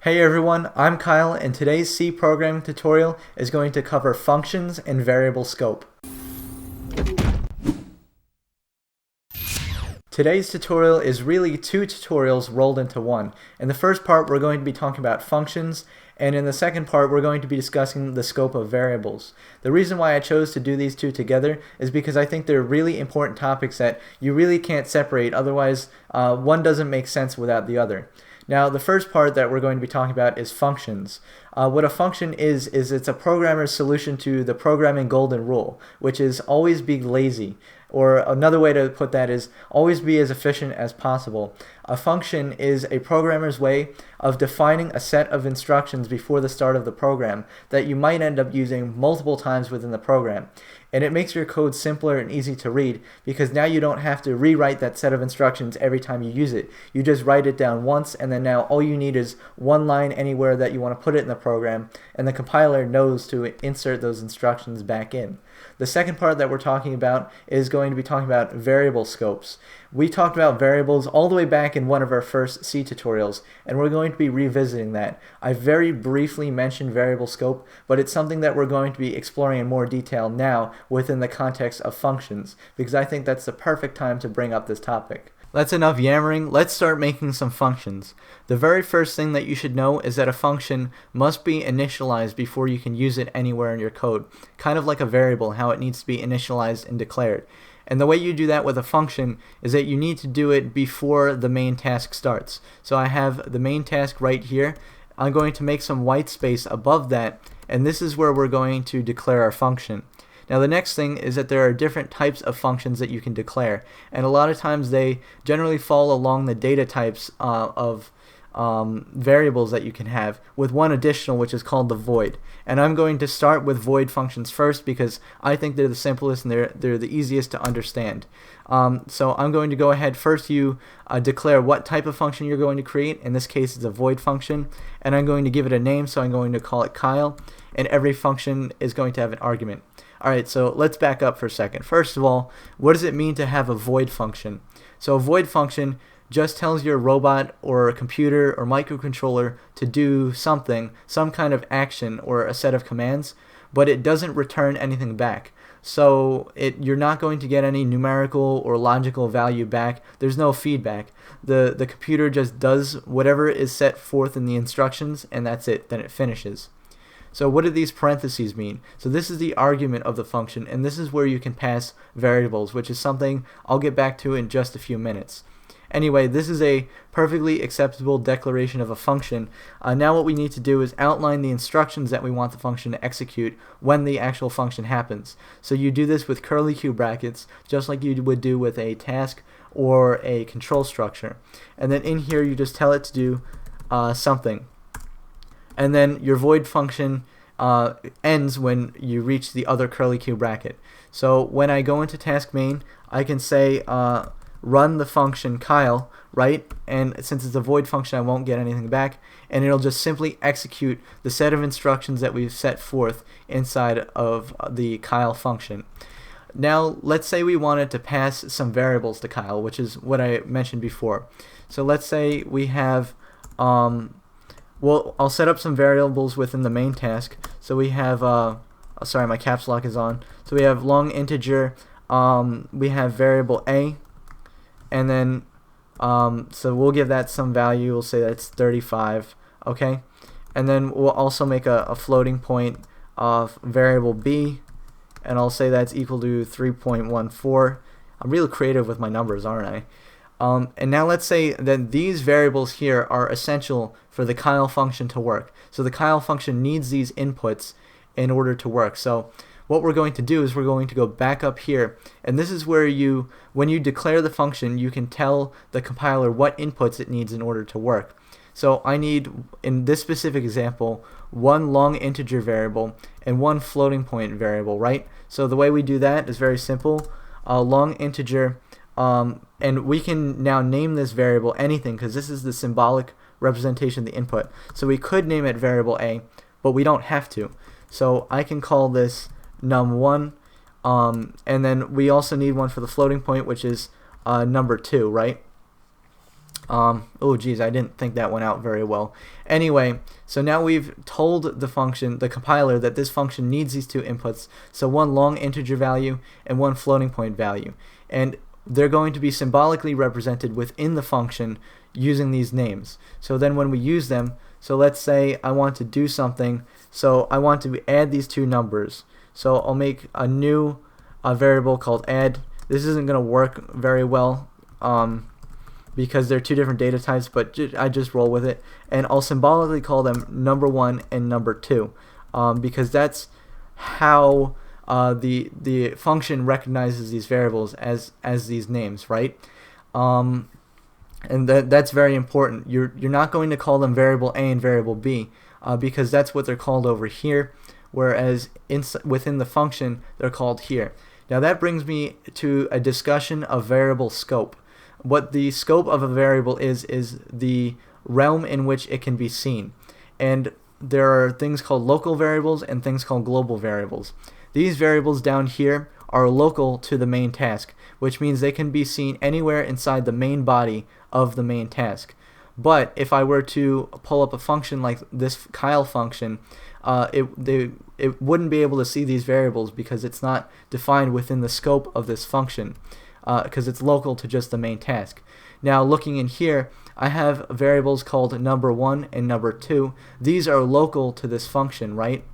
Hey everyone, I'm Kyle, and today's C programming tutorial is going to cover functions and variable scope. Today's tutorial is really two tutorials rolled into one. In the first part, we're going to be talking about functions, and in the second part, we're going to be discussing the scope of variables. The reason why I chose to do these two together is because I think they're really important topics that you really can't separate, otherwise one doesn't make sense without the other. Now, the first part that we're going to be talking about is functions. What a function is it's a programmer's solution to the programming golden rule, which is always be lazy. Or another way to put that is always be as efficient as possible. A function is a programmer's way of defining a set of instructions before the start of the program that you might end up using multiple times within the program. And it makes your code simpler and easy to read because now you don't have to rewrite that set of instructions every time you use it. You just write it down once, and then now all you need is one line anywhere that you want to put it in the program, and the compiler knows to insert those instructions back in. The second part that we're talking about is going to be talking about variable scopes. We talked about variables all the way back in one of our first C tutorials, and we're going to be revisiting that. I very briefly mentioned variable scope, but it's something that we're going to be exploring in more detail now within the context of functions, because I think that's the perfect time to bring up this topic. That's enough yammering. Let's start making some functions. The very first thing that you should know is that a function must be initialized before you can use it anywhere in your code. Kind of like a variable, how it needs to be initialized and declared. And the way you do that with a function is that you need to do it before the main task starts. So I have the main task right here. I'm going to make some white space above that, and this is where we're going to declare our function. Now the next thing is that there are different types of functions that you can declare, and a lot of times they generally fall along the data types of variables that you can have, with one additional which is called the void. And I'm going to start with void functions first because I think they're the simplest and they're the easiest to understand. So I'm going to go ahead. First you declare what type of function you're going to create. In this case it's a void function, and I'm going to give it a name, so I'm going to call it Kyle, and every function is going to have an argument. Alright, so let's back up for a second. First of all, what does it mean to have a void function? So a void function just tells your robot or computer or microcontroller to do something, some kind of action or a set of commands, but it doesn't return anything back. So you're not going to get any numerical or logical value back. There's no feedback. The computer just does whatever is set forth in the instructions, and that's it. Then it finishes. So what do these parentheses mean? So this is the argument of the function, and this is where you can pass variables, which is something I'll get back to in just a few minutes. Anyway, this is a perfectly acceptable declaration of a function. Now what we need to do is outline the instructions that we want the function to execute when the actual function happens. So you do this with curly Q brackets, just like you would do with a task or a control structure. And then in here you just tell it to do something. And then your void function ends when you reach the other curly Q bracket. So when I go into task main, I can say run the function Kyle, right? And since it's a void function, I won't get anything back, and it'll just simply execute the set of instructions that we've set forth inside of the Kyle function. Now let's say we wanted to pass some variables to Kyle, which is what I mentioned before. So let's say we have well, I'll set up some variables within the main task. So we have, sorry, my caps lock is on. So we have long integer, we have variable a, and then, so we'll give that some value. We'll say that's 35, okay? And then we'll also make a floating point of variable b, and I'll say that's equal to 3.14. I'm real creative with my numbers, aren't I? And now let's say that these variables here are essential for the Kyle function to work. So the Kyle function needs these inputs in order to work. So what we're going to do is we're going to go back up here, and this is where when you declare the function, you can tell the compiler what inputs it needs in order to work. So I need, in this specific example, one long integer variable and one floating point variable, right? So the way we do that is very simple. Long integer, and we can now name this variable anything because this is the symbolic representation of the input. So we could name it variable a, but we don't have to. So I can call this num1, and then we also need one for the floating point, which is number 2, right? Oh geez, I didn't think that went out very well. Anyway, so now we've told the function, the compiler, that this function needs these two inputs, so one long integer value and one floating point value. And they're going to be symbolically represented within the function using these names. So then when we use them, so let's say I want to do something, so I want to add these two numbers. So I'll make a new variable called add. This isn't going to work very well because they're two different data types, but I just roll with it. And I'll symbolically call them number 1 and number 2 because that's how the function recognizes these variables as these names, right? And that's very important. You're not going to call them variable A and variable B because that's what they're called over here, whereas within the function they're called here. Now that brings me to a discussion of variable scope. What the scope of a variable is the realm in which it can be seen. And there are things called local variables and things called global variables. These variables down here are local to the main task, which means they can be seen anywhere inside the main body of the main task. But if I were to pull up a function like this Kyle function, it wouldn't be able to see these variables because it's not defined within the scope of this function because it's local to just the main task. Now looking in here, I have variables called number 1 and number 2. These are local to this function, right?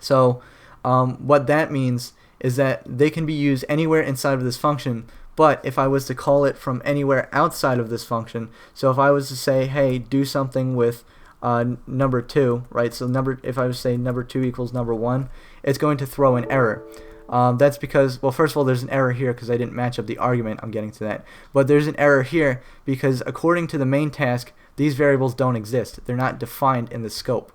So what that means is that they can be used anywhere inside of this function, but if I was to call it from anywhere outside of this function, so if I was to say, hey, do something with number 2, right? So if I was to say number 2 equals number 1, it's going to throw an error. That's because, well, first of all, there's an error here because I didn't match up the argument. I'm getting to that. But there's an error here because according to the main task, these variables don't exist. They're not defined in the scope.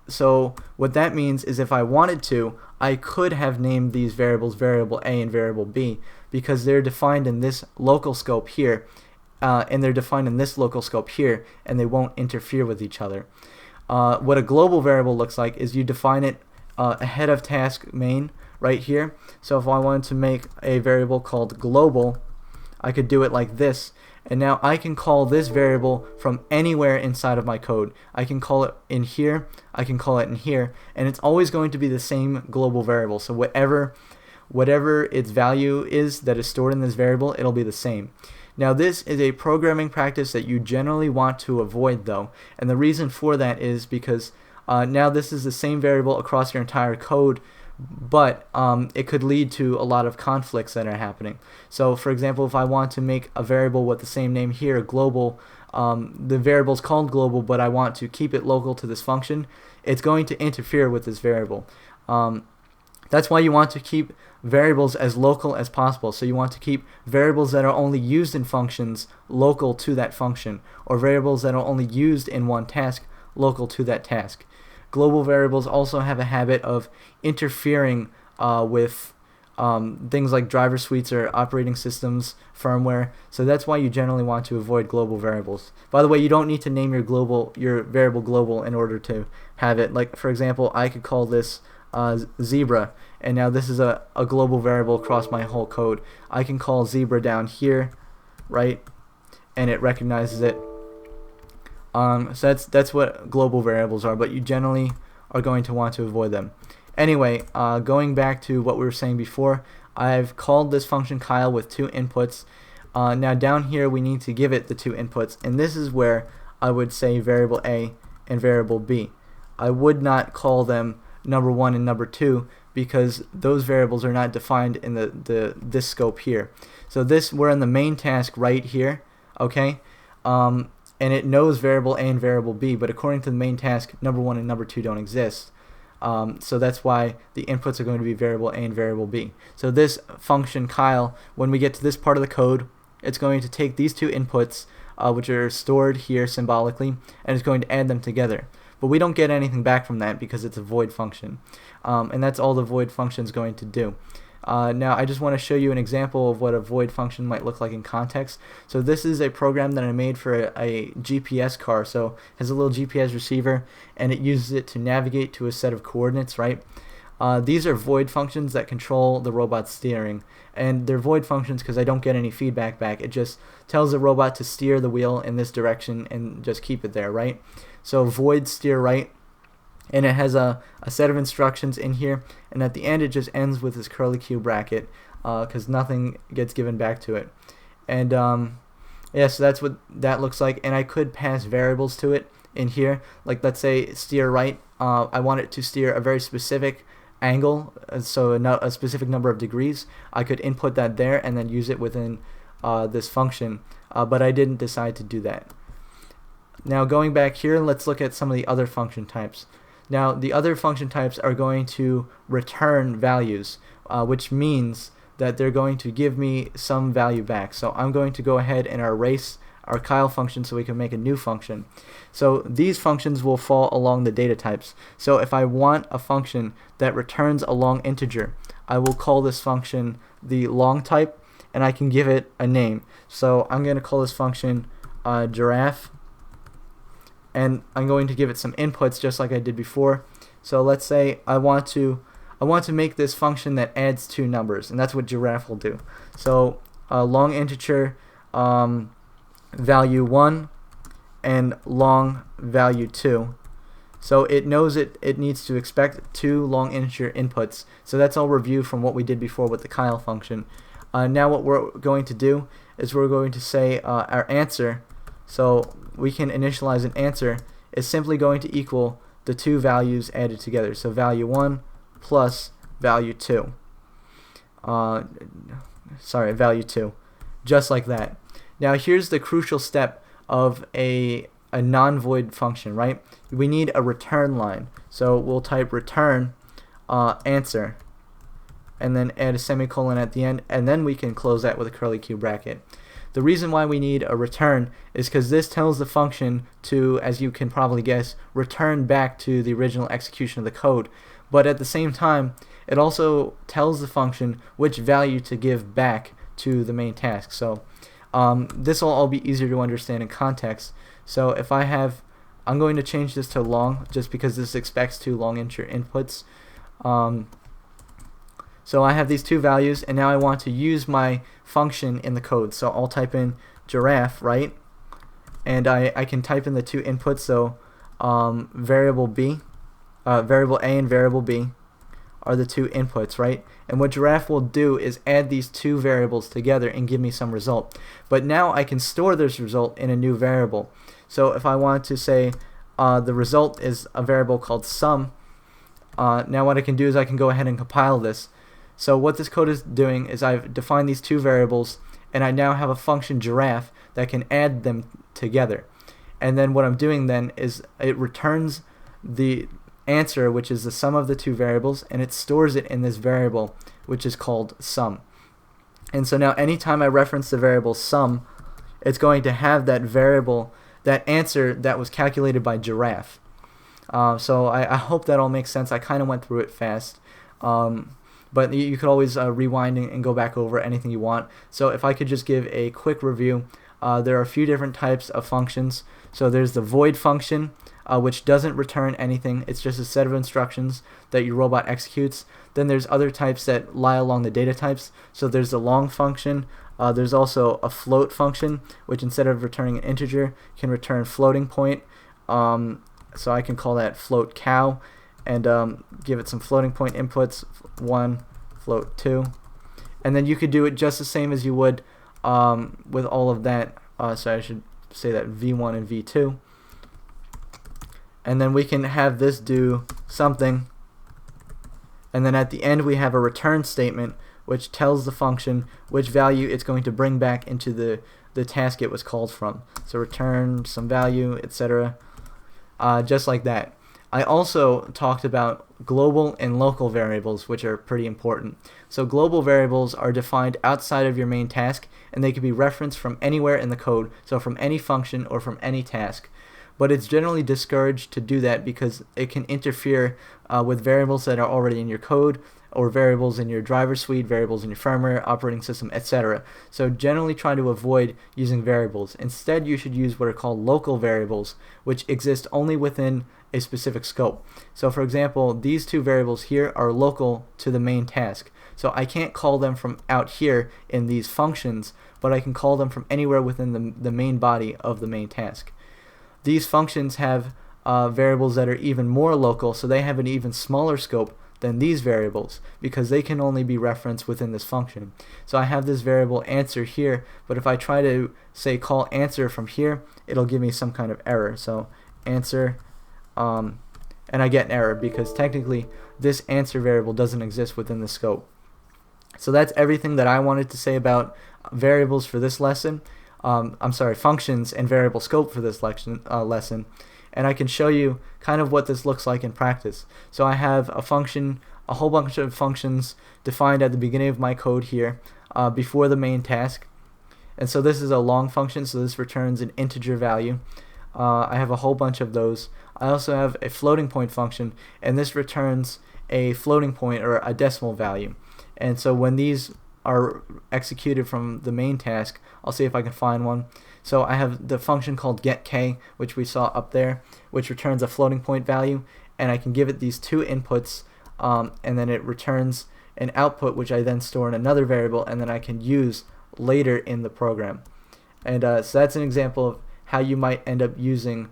So what that means is if I wanted to, I could have named these variables variable A and variable B because they're defined in this local scope here, and they're defined in this local scope here, and they won't interfere with each other. What a global variable looks like is you define it ahead of task main right here. So if I wanted to make a variable called global, I could do it like this, and now I can call this variable from anywhere inside of my code. I can call it in here, I can call it in here, and it's always going to be the same global variable. So whatever its value is that is stored in this variable, it'll be the same. Now this is a programming practice that you generally want to avoid though, and the reason for that is because now this is the same variable across your entire code, but it could lead to a lot of conflicts that are happening. So for example, if I want to make a variable with the same name here, global, the variable is called global, but I want to keep it local to this function, it's going to interfere with this variable. That's why you want to keep variables as local as possible. So you want to keep variables that are only used in functions local to that function, or variables that are only used in one task local to that task. Global variables also have a habit of interfering with things like driver suites or operating systems firmware, so that's why you generally want to avoid global variables. By the way, you don't need to name your variable global in order to have it. Like for example, I could call this zebra, and now this is a global variable across my whole code. I can call zebra down here, right, and it recognizes it. So that's what global variables are, but you generally are going to want to avoid them. Anyway, going back to what we were saying before, I've called this function Kyle with 2 inputs. Now down here we need to give it the 2 inputs, and this is where I would say variable A and variable B. I would not call them number 1 and number 2 because those variables are not defined in this scope here. So we're in the main task right here, okay? And it knows variable A and variable B, but according to the main task, number 1 and number 2 don't exist. So that's why the inputs are going to be variable A and variable B. So this function Kyle, when we get to this part of the code, it's going to take these 2 inputs, which are stored here symbolically, and it's going to add them together. But we don't get anything back from that because it's a void function. And that's all the void function is going to do. Now I just want to show you an example of what a void function might look like in context. So this is a program that I made for a GPS car. So it has a little GPS receiver, and it uses it to navigate to a set of coordinates, right? These are void functions that control the robot's steering, and they're void functions because I don't get any feedback back. It just tells the robot to steer the wheel in this direction and just keep it there, right? So void steer right, and it has a set of instructions in here, and at the end it just ends with this curly Q bracket because nothing gets given back to it. And yeah, so that's what that looks like, and I could pass variables to it in here, like let's say steer right. I want it to steer a very specific angle, so a specific number of degrees. I could input that there and then use it within this function, but I didn't decide to do that. Now going back here, let's look at some of the other function types. Now the other function types are going to return values, which means that they're going to give me some value back. So I'm going to go ahead and erase our Kyle function so we can make a new function. So these functions will fall along the data types. So if I want a function that returns a long integer, I will call this function the long type, and I can give it a name. So I'm going to call this function giraffe, and I'm going to give it some inputs just like I did before. So let's say I want to make this function that adds two numbers, and that's what giraffe will do. So long integer value 1 and long value 2. So it knows it needs to expect two long integer inputs. So that's all review from what we did before with the Kyle function. Now what we're going to do is we're going to say our answer. So we can initialize an answer is simply going to equal the two values added together. So value 1 plus value 2. Value 2. Just like that. Now here's the crucial step of a non-void function, right? We need a return line. So we'll type return answer and then add a semicolon at the end, and then we can close that with a curly Q bracket. The reason why we need a return is because this tells the function to, as you can probably guess, return back to the original execution of the code. But at the same time, it also tells the function which value to give back to the main task. So this will all be easier to understand in context. So if I'm going to change this to long just because this expects two long integer inputs. So I have these two values, and now I want to use my function in the code. So I'll type in giraffe, right? And I can type in the two inputs. So variable A and variable B are the two inputs, right? And what giraffe will do is add these two variables together and give me some result. But now I can store this result in a new variable. So if I want to say the result is a variable called sum, now what I can do is I can go ahead and compile this. So what this code is doing is I've defined these two variables, and I now have a function giraffe that can add them together. And then what I'm doing then is it returns the answer, which is the sum of the two variables, and it stores it in this variable which is called sum. And so now anytime I reference the variable sum, it's going to have that variable, that answer that was calculated by giraffe. So I hope that all makes sense. I kind of went through it fast, but you could always rewind and go back over anything you want. So if I could just give a quick review, there are a few different types of functions. So there's the void function, which doesn't return anything. It's just a set of instructions that your robot executes. Then there's other types that lie along the data types. So there's the long function. There's also a float function, which instead of returning an integer can return floating point. So I can call that float cow and give it some floating point inputs, 1, float 2. And then you could do it just the same as you would with all of that. So I should say that v1 and v2. And then we can have this do something, and then at the end we have a return statement which tells the function which value it's going to bring back into the task it was called from. So return some value, etc. Just like that. I also talked about global and local variables, which are pretty important. So global variables are defined outside of your main task, and they can be referenced from anywhere in the code, so from any function or from any task. But it's generally discouraged to do that because it can interfere with variables that are already in your code, or variables in your driver suite, variables in your firmware, operating system, etc. So generally try to avoid using variables. Instead, you should use what are called local variables, which exist only within a specific scope. So for example, these two variables here are local to the main task. So I can't call them from out here in these functions, but I can call them from anywhere within the main body of the main task. These functions have variables that are even more local, so they have an even smaller scope than these variables because they can only be referenced within this function. So I have this variable answer here, but if I try to say call answer from here, it'll give me some kind of error. So answer, and I get an error because technically this answer variable doesn't exist within the scope. So that's everything that I wanted to say about variables for this lesson. Functions and variable scope for this lesson. And I can show you kind of what this looks like in practice. So I have a function, a whole bunch of functions defined at the beginning of my code here before the main task. And so this is a long function, so this returns an integer value. I have a whole bunch of those. I also have a floating point function, and this returns a floating point or a decimal value. And so when these are executed from the main task, I'll see if I can find one. So I have the function called getK, which we saw up there, which returns a floating point value, and I can give it these two inputs, and then it returns an output, which I then store in another variable, and then I can use later in the program. And so that's an example of how you might end up using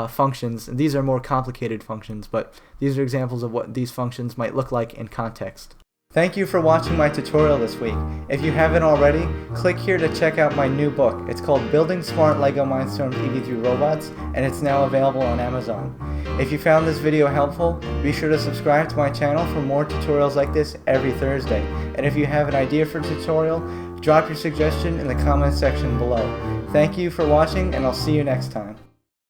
functions. And these are more complicated functions, but these are examples of what these functions might look like in context. Thank you for watching my tutorial this week. If you haven't already, click here to check out my new book. It's called Building Smart LEGO Mindstorms EV3 Robots, and it's now available on Amazon. If you found this video helpful, be sure to subscribe to my channel for more tutorials like this every Thursday. And if you have an idea for a tutorial, drop your suggestion in the comment section below. Thank you for watching, and I'll see you next time.